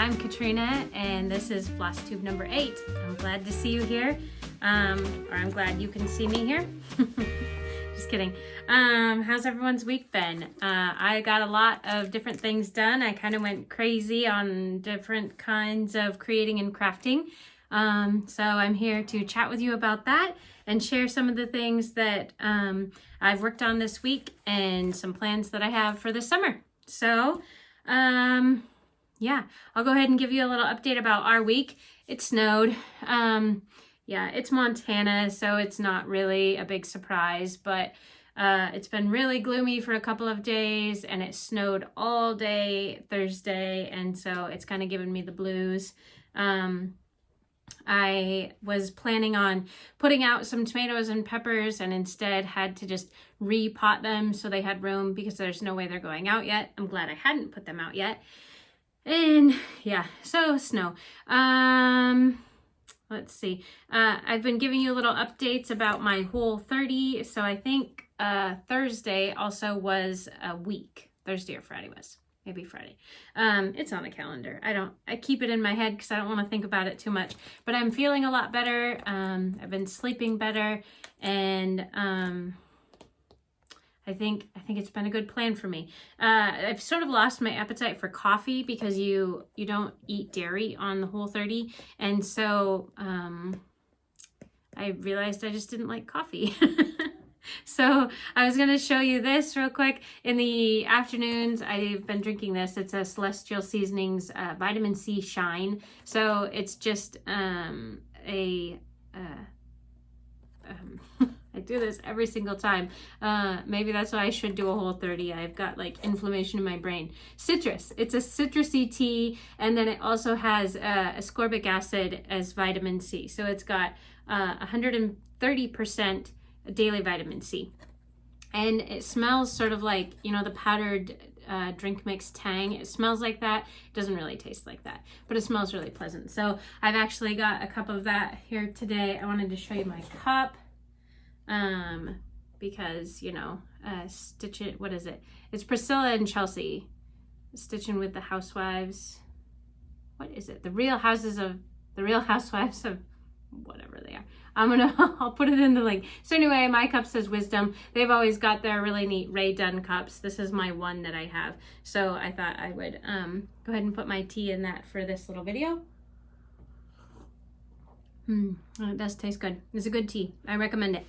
I'm Katrina, and this is FlossTube number 8. I'm glad to see you here, or I'm glad you can see me here. Just kidding. How's everyone's week been? I got a lot of different things done. I kind of went crazy on different kinds of creating and crafting. So I'm here to chat with you about that and share some of the things that I've worked on this week and some plans that I have for the summer. So, yeah, I'll go ahead and give you a little update about our week. It snowed. Yeah, it's Montana, so it's not really a big surprise, but it's been really gloomy for a couple of days, and it snowed all day Thursday, and so it's kind of given me the blues. I was planning on putting out some tomatoes and peppers and instead had to just repot them so they had room because there's no way they're going out yet. I'm glad I hadn't put them out yet. And yeah, so snow. Let's see. I've been giving you little updates about my Whole30. So I think Thursday also was a week. Thursday or Friday was. Maybe Friday. It's on the calendar. I keep it in my head because I don't want to think about it too much. But I'm feeling a lot better. I've been sleeping better, and I think it's been a good plan for me. I've sort of lost my appetite for coffee because you don't eat dairy on the Whole30, and so I realized I just didn't like coffee. So I was going to show you this real quick. In the afternoons, I've been drinking this. It's a Celestial Seasonings Vitamin C Shine. So it's just I do this every single time. Maybe that's why I should do a Whole30. I've got like inflammation in my brain. Citrus. It's a citrusy tea, and then it also has ascorbic acid as vitamin C. So it's got 130% daily vitamin C, and it smells sort of like, you know, the powdered drink mix Tang. It smells like that. It doesn't really taste like that, but it smells really pleasant. So I've actually got a cup of that here today. I wanted to show you my cup because, you know, stitch it. What is it? It's Priscilla and Chelsea stitching with the housewives. What is it? The Real Housewives of whatever they are. I'll put it in the link. So anyway, my cup says Wisdom. They've always got their really neat Ray Dunn cups. This is my one that I have. So I thought I would go ahead and put my tea in that for this little video. And it does taste good. It's a good tea. I recommend it.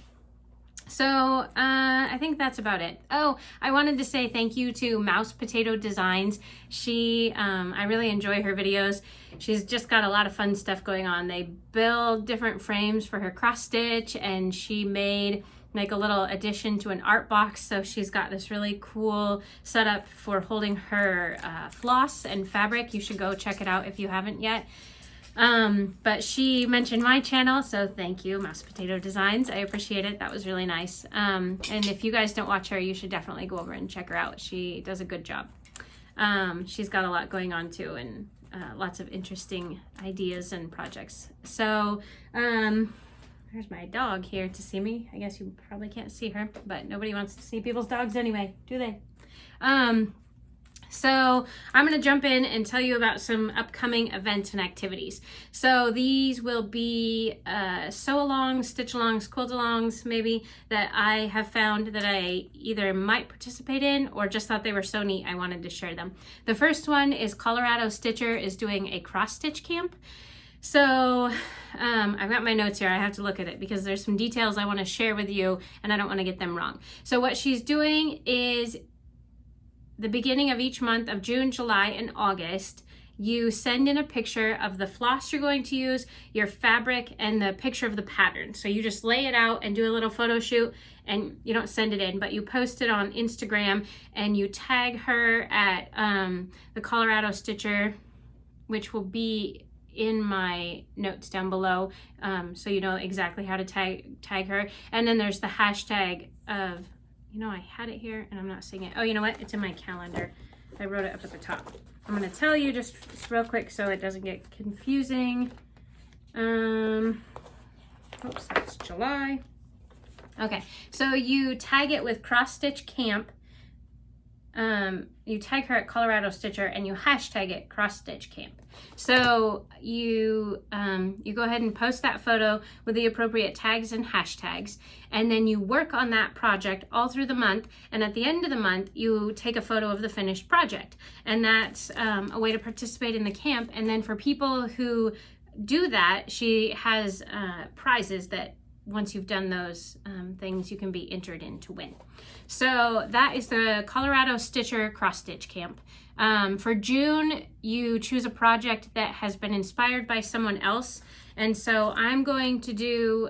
So I think that's about it. Oh, I wanted to say thank you to Mouse Potato Designs. I really enjoy her videos. She's just got a lot of fun stuff going on. They build different frames for her cross stitch, and she made like a little addition to an art box. So she's got this really cool setup for holding her floss and fabric. You should go check it out if you haven't yet. But she mentioned my channel, so thank you, Mouse Potato Designs. I appreciate it. That was really nice. And if you guys don't watch her, you should definitely go over and check her out. She does a good job. She's got a lot going on too, and lots of interesting ideas and projects. So, there's my dog here to see me. I guess you probably can't see her, but nobody wants to see people's dogs anyway, do they? So I'm going to jump in and tell you about some upcoming events and activities. So these will be sew-alongs, stitch-alongs, quilt-alongs maybe that I have found that I either might participate in or just thought they were so neat I wanted to share them. The first one is Colorado Stitcher is doing a cross-stitch camp. So I've got my notes here. I have to look at it because there's some details I want to share with you and I don't want to get them wrong. So what she's doing is the beginning of each month of June, July, and August, you send in a picture of the floss you're going to use, your fabric, and the picture of the pattern. So you just lay it out and do a little photo shoot, and you don't send it in, but you post it on Instagram and you tag her at the Colorado Stitcher, which will be in my notes down below, so you know exactly how to tag her. And then there's the hashtag of, you know, I had it here and I'm not seeing it. Oh, you know what? It's in my calendar. I wrote it up at the top. I'm going to tell you just real quick so it doesn't get confusing. Oops, that's July. Okay, so you tag it with Cross Stitch Camp you tag her at Colorado Stitcher and you hashtag it cross stitch camp. So you go ahead and post that photo with the appropriate tags and hashtags, and then you work on that project all through the month, and at the end of the month you take a photo of the finished project, and that's a way to participate in the camp. And then for people who do that, she has prizes that once you've done those things, you can be entered in to win. So that is the Colorado Stitcher Cross Stitch Camp. For June, you choose a project that has been inspired by someone else. And so I'm going to do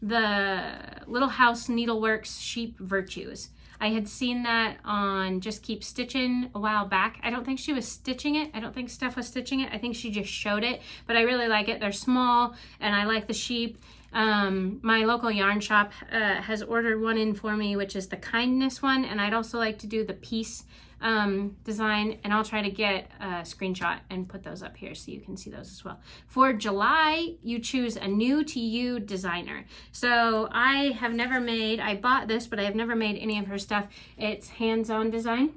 the Little House Needleworks Sheep Virtues. I had seen that on Just Keep Stitching a while back. I don't think she was stitching it. I don't think Steph was stitching it. I think she just showed it, but I really like it. They're small and I like the sheep. My local yarn shop has ordered one in for me, which is the kindness one, and I'd also like to do the peace design, and I'll try to get a screenshot and put those up here so you can see those as well. For July, you choose a new to you designer. So I bought this, but I have never made any of her stuff. It's hands-on design.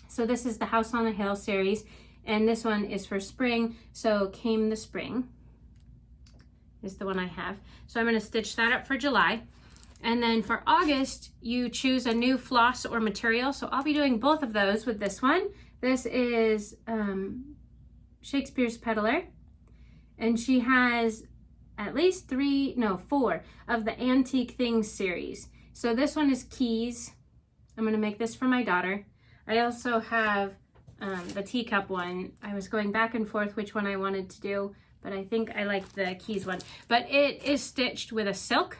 So this is the House on the Hill series, and this one is for spring. So Came the Spring is the one I have. So I'm going to stitch that up for July. And then for August, you choose a new floss or material. So I'll be doing both of those with this one. This is Shakespeare's Peddler. And she has at least 4 of the Antique Things series. So this one is Keys. I'm going to make this for my daughter. I also have the teacup one. I was going back and forth which one I wanted to do, but I think I like the Keys one. But it is stitched with a silk,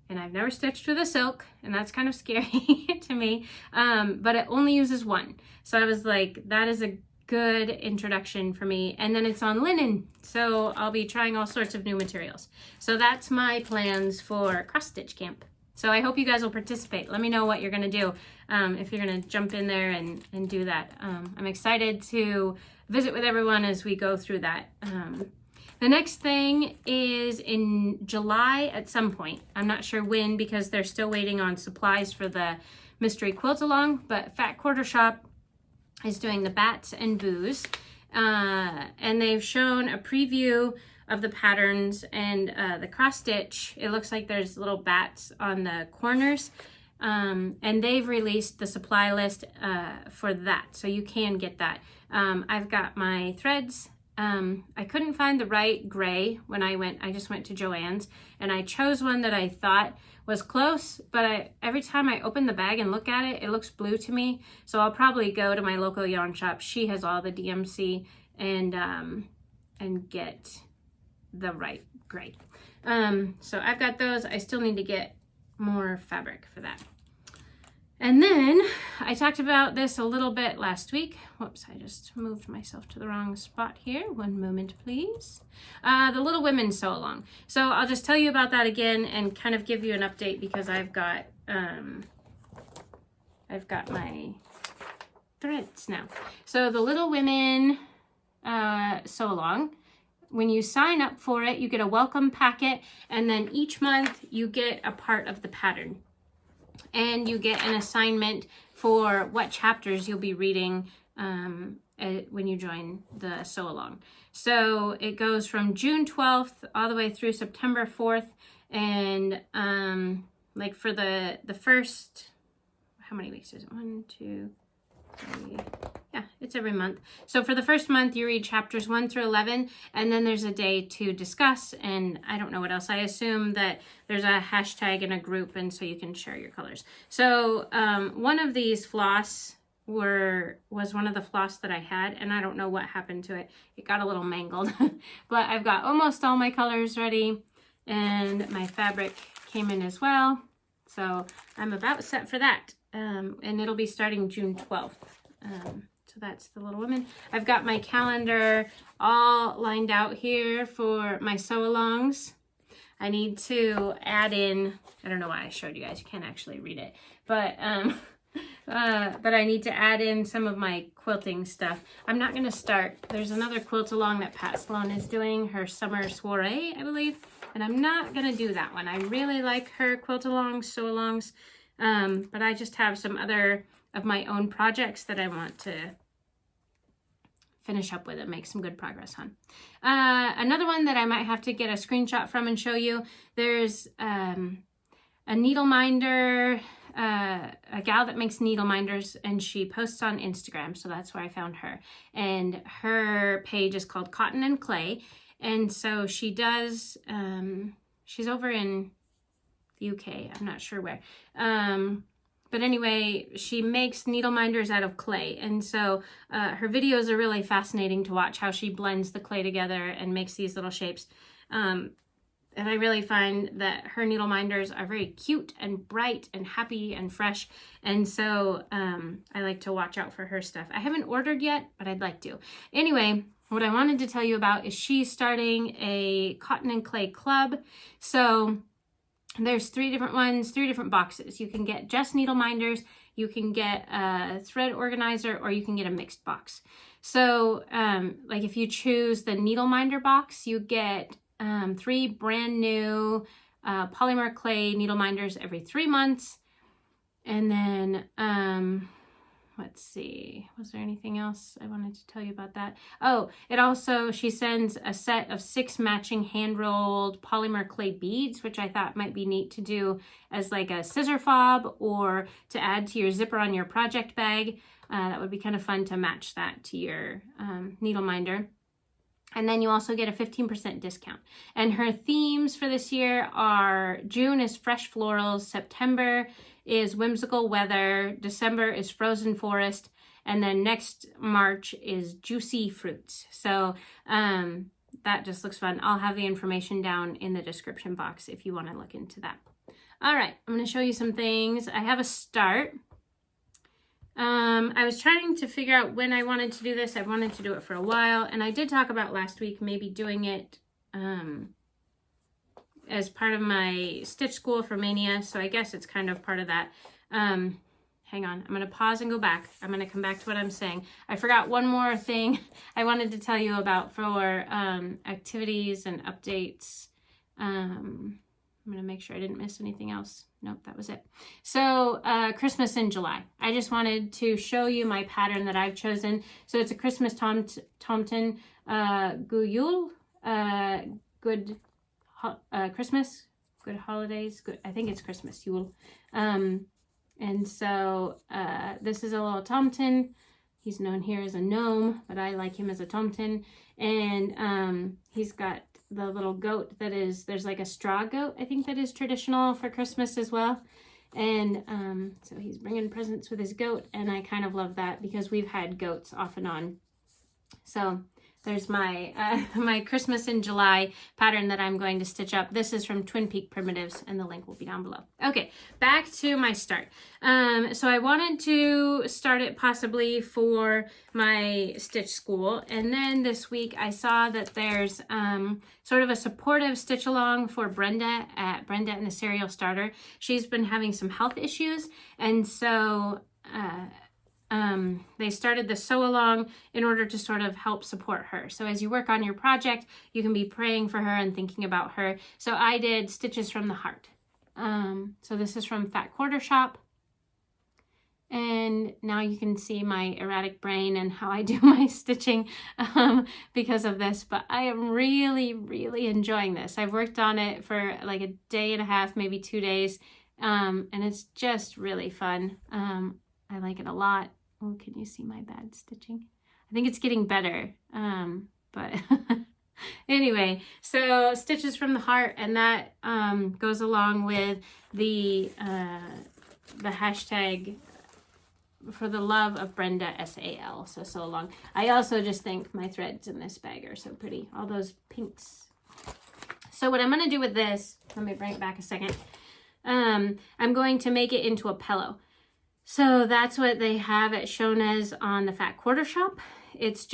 and I've never stitched with a silk, and that's kind of scary to me, but it only uses one. So I was like, that is a good introduction for me. And then it's on linen, so I'll be trying all sorts of new materials. So that's my plans for Cross Stitch Camp. So I hope you guys will participate. Let me know what you're gonna do, if you're gonna jump in there and do that. I'm excited to visit with everyone as we go through that. The next thing is in July at some point. I'm not sure when because they're still waiting on supplies for the mystery quilt along, but Fat Quarter Shop is doing the Bats and Booze. And they've shown a preview of the patterns and the cross stitch. It looks like there's little bats on the corners. And they've released the supply list for that, so you can get that. I've got my threads. I couldn't find the right gray when I just went to Joann's, and I chose one that I thought was close, but every time I open the bag and look at it, it looks blue to me. So I'll probably go to my local yarn shop. She has all the DMC, and get the right gray. So I've got those. I still need to get more fabric for that. And then I talked about this a little bit last week. Whoops, I just moved myself to the wrong spot here. One moment, please. The Little Women Sew Along. So I'll just tell you about that again and kind of give you an update because I've got my threads now. So the Little Women Sew Along. When you sign up for it, you get a welcome packet, and then each month you get a part of the pattern. And you get an assignment for what chapters you'll be reading when you join the sew along. So it goes from June 12th all the way through September 4th. And like for the first, how many weeks is it? 1, 2, 3. Yeah, it's every month. So for the first month, you read chapters 1 through 11, and then there's a day to discuss, and I don't know what else. I assume that there's a hashtag in a group, and so you can share your colors. So one of these floss was one of the floss that I had, and I don't know what happened to it. It got a little mangled, but I've got almost all my colors ready, and my fabric came in as well. So I'm about set for that, and it'll be starting June 12th. So that's the Little Women. I've got my calendar all lined out here for my sew-alongs. I need to add in, I don't know why I showed you guys, you can't actually read it, but I need to add in some of my quilting stuff. I'm not going to start. There's another quilt along that Pat Sloan is doing, her summer soiree, I believe, and I'm not going to do that one. I really like her quilt alongs, sew alongs. But I just have some other of my own projects that I want to finish up with and make some good progress on. Another one that I might have to get a screenshot from and show you, there's a needle minder, a gal that makes needle minders, and she posts on Instagram, so that's where I found her. And her page is called Cotton and Clay, and so she does, she's over in the UK, I'm not sure where. But anyway, she makes needle minders out of clay. And so her videos are really fascinating to watch, how she blends the clay together and makes these little shapes. And I really find that her needle minders are very cute and bright and happy and fresh. And so I like to watch out for her stuff. I haven't ordered yet, but I'd like to. Anyway, what I wanted to tell you about is she's starting a cotton and clay club. So there's 3 different ones, 3 different boxes. You can get just needle minders, you can get a thread organizer, or you can get a mixed box. So like if you choose the needle minder box, you get 3 brand new polymer clay needle minders every 3 months. And then let's see, was there anything else I wanted to tell you about that? Oh, it also, she sends a set of 6 matching hand-rolled polymer clay beads, which I thought might be neat to do as like a scissor fob or to add to your zipper on your project bag. That would be kind of fun to match that to your needle minder. And then you also get a 15% discount. And her themes for this year are June is fresh florals, September is whimsical weather, December is frozen forest, and then next March is juicy fruits. So that just looks fun. I'll have the information down in the description box if you want to look into that. All right, I'm going to show you some things. I have a start. I was trying to figure out when I wanted to do this. I wanted to do it for a while, and I did talk about last week maybe doing it as part of my stitch school for Mania, so I guess it's kind of part of that. Hang on, I'm going to pause and go back. I'm going to come back to what I'm saying. I forgot one more thing I wanted to tell you about for activities and updates. I'm going to make sure I didn't miss anything else. Nope, that was it. So Christmas in July. I just wanted to show you my pattern that I've chosen. So it's a Christmas Tomten Guyul, good Christmas, good holidays, good. I think it's Christmas, Yule. And so this is a little Tomten. He's known here as a gnome, but I like him as a Tomten. And he's got the little goat that is, there's like a straw goat, I think, that is traditional for Christmas as well. And so he's bringing presents with his goat, and I kind of love that because we've had goats off and on. So there's my my Christmas in July pattern that I'm going to stitch up. This is from Twin Peak Primitives, and the link will be down below. Okay, back to my start. So I wanted to start it possibly for my stitch school, and then this week I saw that there's sort of a supportive stitch along for Brenda at Brenda and the Serial Starter. She's been having some health issues, and so they started the sew along in order to sort of help support her. So as you work on your project, you can be praying for her and thinking about her. So I did Stitches from the Heart. So this is from Fat Quarter Shop. And now you can see my erratic brain and how I do my stitching because of this. But I am really, really enjoying this. I've worked on it for like a day and a half, maybe 2 days. And it's just really fun. I like it a lot. Oh, can you see my bad stitching? I think it's getting better. But anyway, so Stitches from the Heart, and that goes along with the hashtag for the love of Brenda SAL. So long. I also just think my threads in this bag are so pretty. All those pinks. So what I'm going to do with this, let me bring it back a second. I'm going to make it into a pillow. So that's what they have at Shona's on the Fat Quarter Shop. It's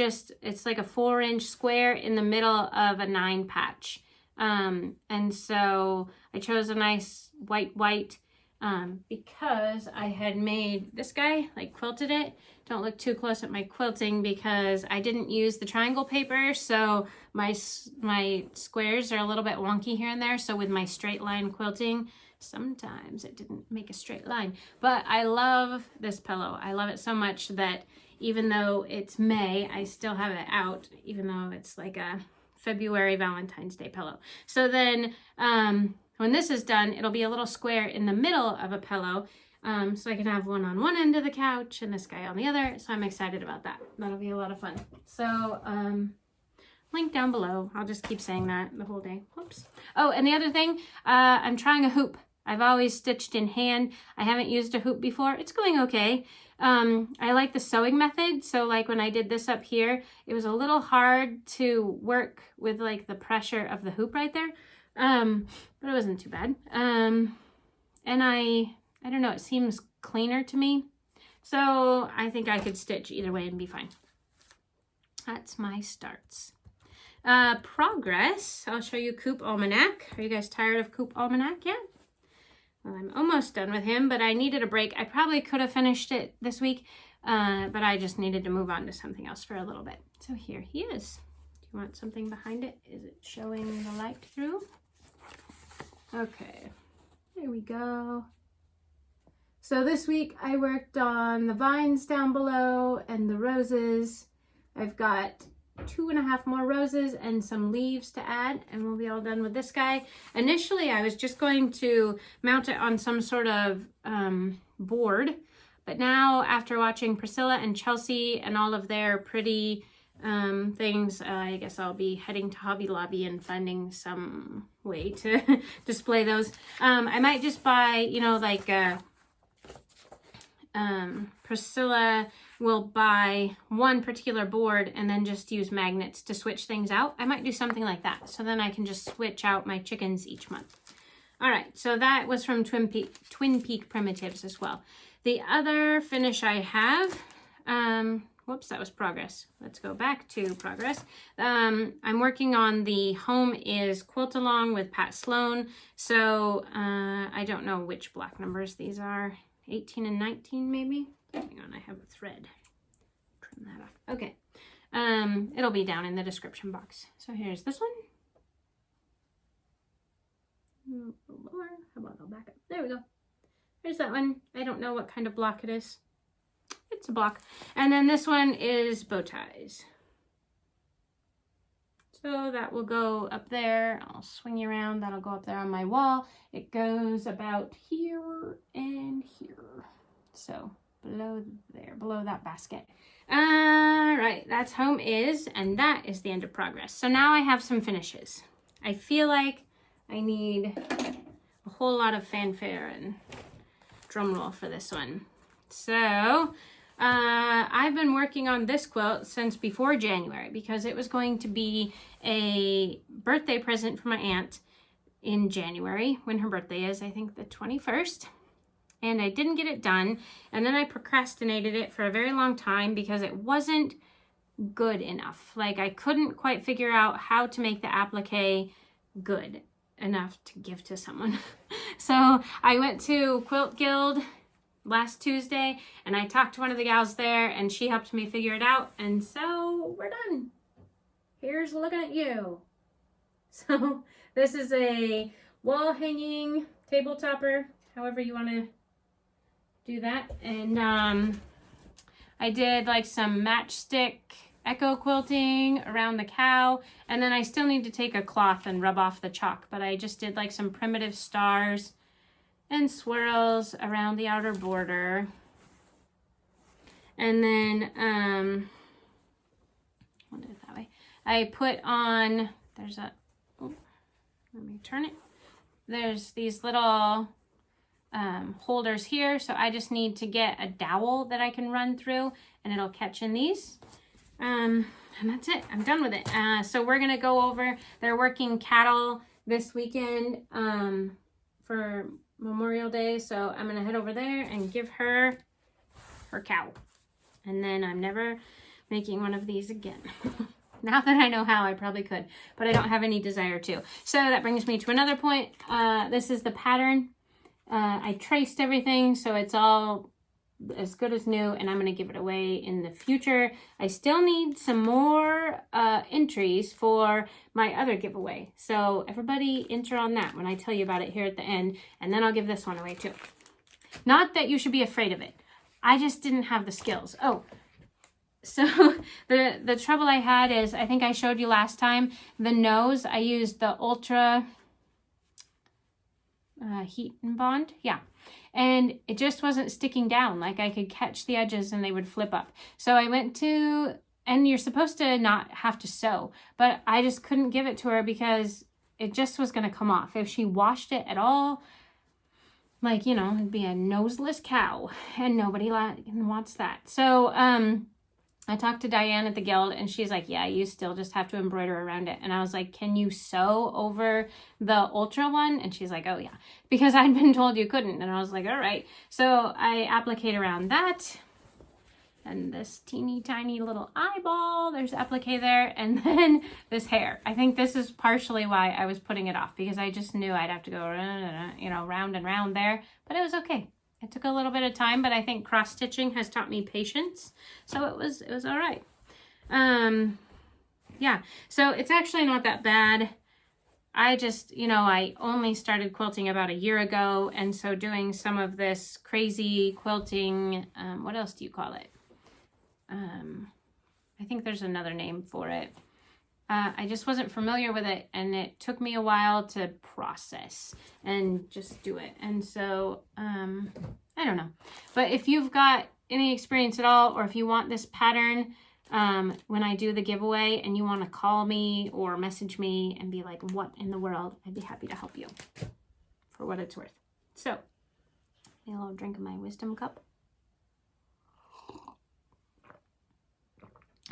like a 4-inch square in the middle of a 9 patch. And so I chose a nice white because I had made this guy, like quilted it. Don't look too close at my quilting because I didn't use the triangle paper. So my squares are a little bit wonky here and there. So with my straight line quilting, Sometimes it didn't make a straight line, but I love this pillow. I love it so much that even though it's May, I still have it out, even though it's like a February Valentine's Day pillow. So then when this is done, it'll be a little square in the middle of a pillow, so I can have one on one end of the couch and this guy on the other. So I'm excited about that. That'll be a lot of fun. So link down below. I'll just keep saying that the whole day. Whoops. Oh, and the other thing, I'm trying a hoop. I've always stitched in hand. I haven't used a hoop before. It's going okay. I like the sewing method. So like when I did this up here, it was a little hard to work with like the pressure of the hoop right there. But it wasn't too bad. And I don't know, it seems cleaner to me. So I think I could stitch either way and be fine. That's my starts. Progress. I'll show you Coop Almanac. Are you guys tired of Coop Almanac yet? Well, I'm almost done with him, but I needed a break. I probably could have finished it this week, but I just needed to move on to something else for a little bit. So here he is. Do you want something behind it? Is it showing the light through? Okay, there we go. So this week I worked on the vines down below and the roses. I've got 2.5 more roses and some leaves to add, and we'll be all done with this guy. Initially, I was just going to mount it on some sort of board, but now after watching Priscilla and Chelsea and all of their pretty things, I guess I'll be heading to Hobby Lobby and finding some way to display those. I might just buy, you know, like Priscilla will buy one particular board and then just use magnets to switch things out. I might do something like that, so then I can just switch out my chickens each month. All right, so that was from Twin Peak Primitives as well. The other finish I have, whoops, that was progress. Let's go back to progress. I'm working on the Home is Quilt Along with Pat Sloan. So I don't know which block numbers these are. 18 and 19 maybe. Hang on, I have a thread. Trim that off. Okay. It'll be down in the description box. So here's this one. A little lower. How about I'll back up? There we go. There's that one. I don't know what kind of block it is. It's a block. And then this one is bow ties. So that will go up there. I'll swing you around. That'll go up there on my wall. It goes about here and here. So below there, below that basket. All right, that's Home Is, and that is the end of progress. So now I have some finishes. I feel like I need a whole lot of fanfare and drum roll for this one. So I've been working on this quilt since before January because it was going to be a birthday present for my aunt in January when her birthday is, I think the 21st. And I didn't get it done. And then I procrastinated it for a very long time because it wasn't good enough. Like I couldn't quite figure out how to make the applique good enough to give to someone. So I went to Quilt Guild last Tuesday and I talked to one of the gals there and she helped me figure it out. And so we're done. Here's looking at you. So this is a wall hanging table topper, however you want to do that. And I did like some matchstick echo quilting around the cow, and then I still need to take a cloth and rub off the chalk, but I just did like some primitive stars and swirls around the outer border. And then I'll do it that way. I put on, there's a, oh, let me turn it. There's these little holders here, so I just need to get a dowel that I can run through and it'll catch in these. And that's it. I'm done with it. So we're gonna go over, they're working cattle this weekend for Memorial Day, so I'm gonna head over there and give her her cow, and then I'm never making one of these again. Now that I know how, I probably could, but I don't have any desire to. So that brings me to another point. This is the pattern. I traced everything so it's all as good as new, and I'm going to give it away in the future. I still need some more entries for my other giveaway. So everybody enter on that when I tell you about it here at the end, and then I'll give this one away too. Not that you should be afraid of it. I just didn't have the skills. Oh, so the trouble I had is, I think I showed you last time, the nose, I used the Ultra Heat and Bond. Yeah. And it just wasn't sticking down. Like I could catch the edges and they would flip up. So I went to, and you're supposed to not have to sew, but I just couldn't give it to her because it just was going to come off. If she washed it at all, like, you know, it'd be a noseless cow, and nobody wants that. So, I talked to Diane at the Guild, and she's like, yeah, you still just have to embroider around it. And I was like, can you sew over the Ultra one? And she's like, oh yeah, because I'd been told you couldn't. And I was like, all right. So I applique around that, and this teeny tiny little eyeball, there's applique there, and then this hair. I think this is partially why I was putting it off, because I just knew I'd have to go, you know, round and round there, but it was okay. It took a little bit of time, but I think cross stitching has taught me patience, so it was all right. Yeah, so it's actually not that bad. I just, you know, I only started quilting about a year ago, and so doing some of this crazy quilting, what else do you call it? I think there's another name for it. I just wasn't familiar with it, and it took me a while to process and just do it. And so, I don't know. But if you've got any experience at all, or if you want this pattern, when I do the giveaway and you want to call me or message me and be like, what in the world, I'd be happy to help you for what it's worth. So, a little drink of my wisdom cup.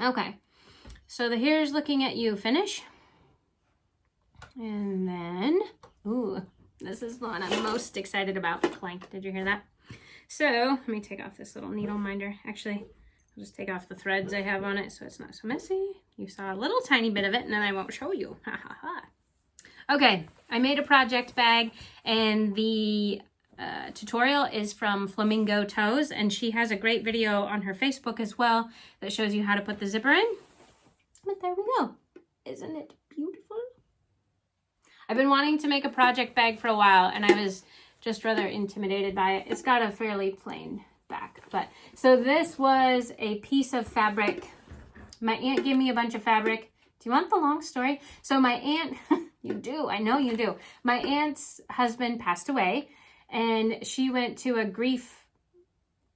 Okay. So the here's looking at you finish. And then, ooh, this is the one I'm most excited about. Clank, did you hear that? So let me take off this little needle minder. Actually, I'll just take off the threads I have on it so it's not so messy. You saw a little tiny bit of it, and then I won't show you. Ha ha ha. Okay, I made a project bag, and the tutorial is from Flamingo Toes, and she has a great video on her Facebook as well that shows you how to put the zipper in. But there we go. Isn't it beautiful? I've been wanting to make a project bag for a while, and I was just rather intimidated by it. It's got a fairly plain back, but so this was a piece of fabric. My aunt gave me a bunch of fabric. Do you want the long story? So my aunt, you do, I know you do. My aunt's husband passed away, and she went to a grief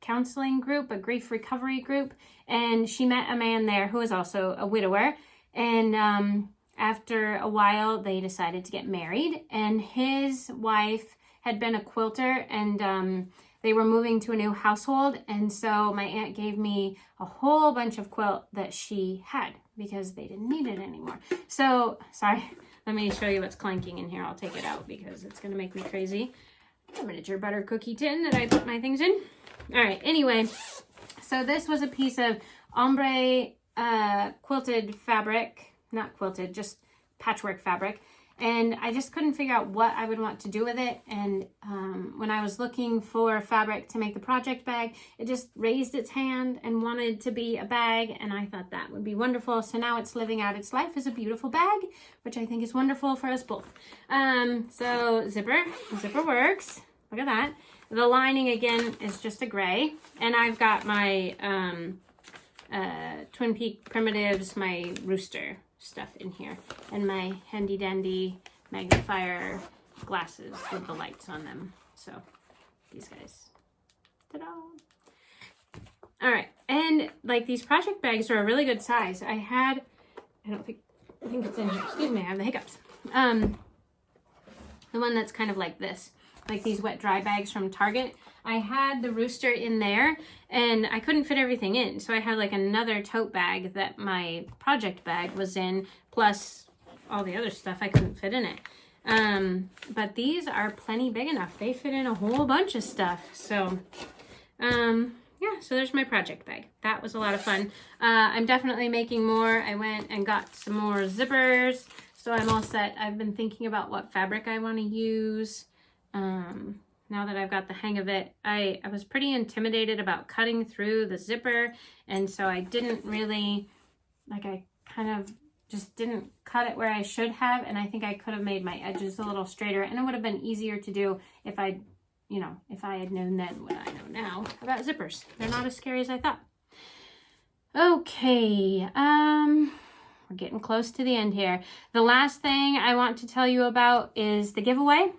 counseling group, a grief recovery group, and she met a man there who was also a widower. And after a while, they decided to get married, and his wife had been a quilter, and they were moving to a new household. And so my aunt gave me a whole bunch of quilt that she had because they didn't need it anymore. So, sorry, let me show you what's clanking in here. I'll take it out because it's going to make me crazy. A miniature butter cookie tin that I put my things in. All right, anyway, so this was a piece of ombre quilted fabric, not quilted, just patchwork fabric. And I just couldn't figure out what I would want to do with it. And when I was looking for fabric to make the project bag, it just raised its hand and wanted to be a bag. And I thought that would be wonderful. So now it's living out its life as a beautiful bag, which I think is wonderful for us both. So zipper works. Look at that. The lining again is just a gray. And I've got my Twin Peak Primitives, my rooster stuff in here, and my handy dandy magnifier glasses with the lights on them. So these guys, ta-da! All right, and like these project bags are a really good size. I think it's in here. Excuse me, I have the hiccups. The one that's kind of like this, like these wet dry bags from Target. I had the rooster in there, and I couldn't fit everything in. So I had like another tote bag that my project bag was in, plus all the other stuff I couldn't fit in it. But these are plenty big enough. They fit in a whole bunch of stuff. So, yeah, so there's my project bag. That was a lot of fun. I'm definitely making more. I went and got some more zippers, so I'm all set. I've been thinking about what fabric I want to use. now that I've got the hang of it. I was pretty intimidated about cutting through the zipper, and so I didn't really, like, I kind of just didn't cut it where I should have, and I think I could have made my edges a little straighter, and it would have been easier to do if I, you know, if I had known then what I know now about zippers. They're not as scary as I thought. Okay, we're getting close to the end here. The last thing I want to tell you about is the giveaway.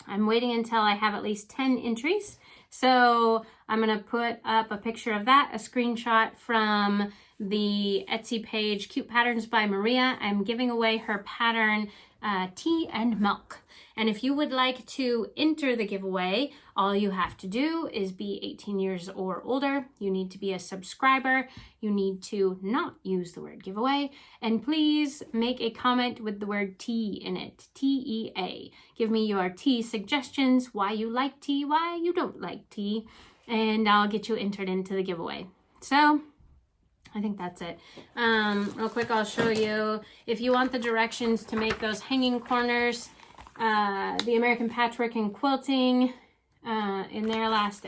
I'm waiting until I have at least 10 entries. So I'm going to put up a picture of that, a screenshot from the Etsy page, Cute Patterns by Maria. I'm giving away her pattern, Tea and Milk. And if you would like to enter the giveaway, all you have to do is be 18 years or older. You need to be a subscriber. You need to not use the word giveaway. And please make a comment with the word tea in it, T-E-A. Give me your tea suggestions, why you like tea, why you don't like tea, and I'll get you entered into the giveaway. So I think that's it. Real quick, I'll show you, if you want the directions to make those hanging corners, the American Patchwork and Quilting, in their last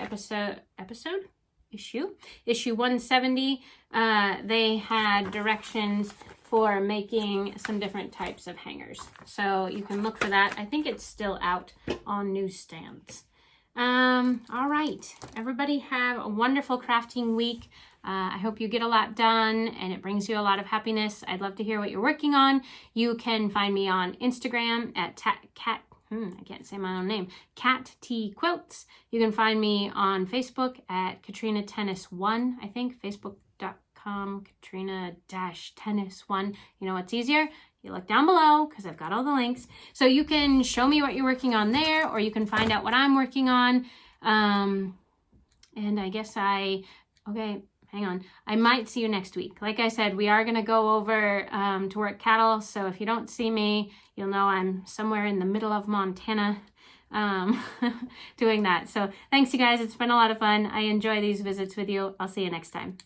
issue 170, they had directions for making some different types of hangers. So you can look for that. I think it's still out on newsstands. All right, everybody have a wonderful crafting week. I hope you get a lot done and it brings you a lot of happiness. I'd love to hear what you're working on. You can find me on Instagram at I can't say my own name, Cat T Quilts. You can find me on Facebook at Katrina Tennis 1, I think, facebook.com, Katrina-Tennis 1. You know what's easier? You look down below because I've got all the links. So you can show me what you're working on there, or you can find out what I'm working on. And I guess okay, hang on. I might see you next week. Like I said, we are going to go over to work cattle. So if you don't see me, you'll know I'm somewhere in the middle of Montana doing that. So thanks, you guys. It's been a lot of fun. I enjoy these visits with you. I'll see you next time.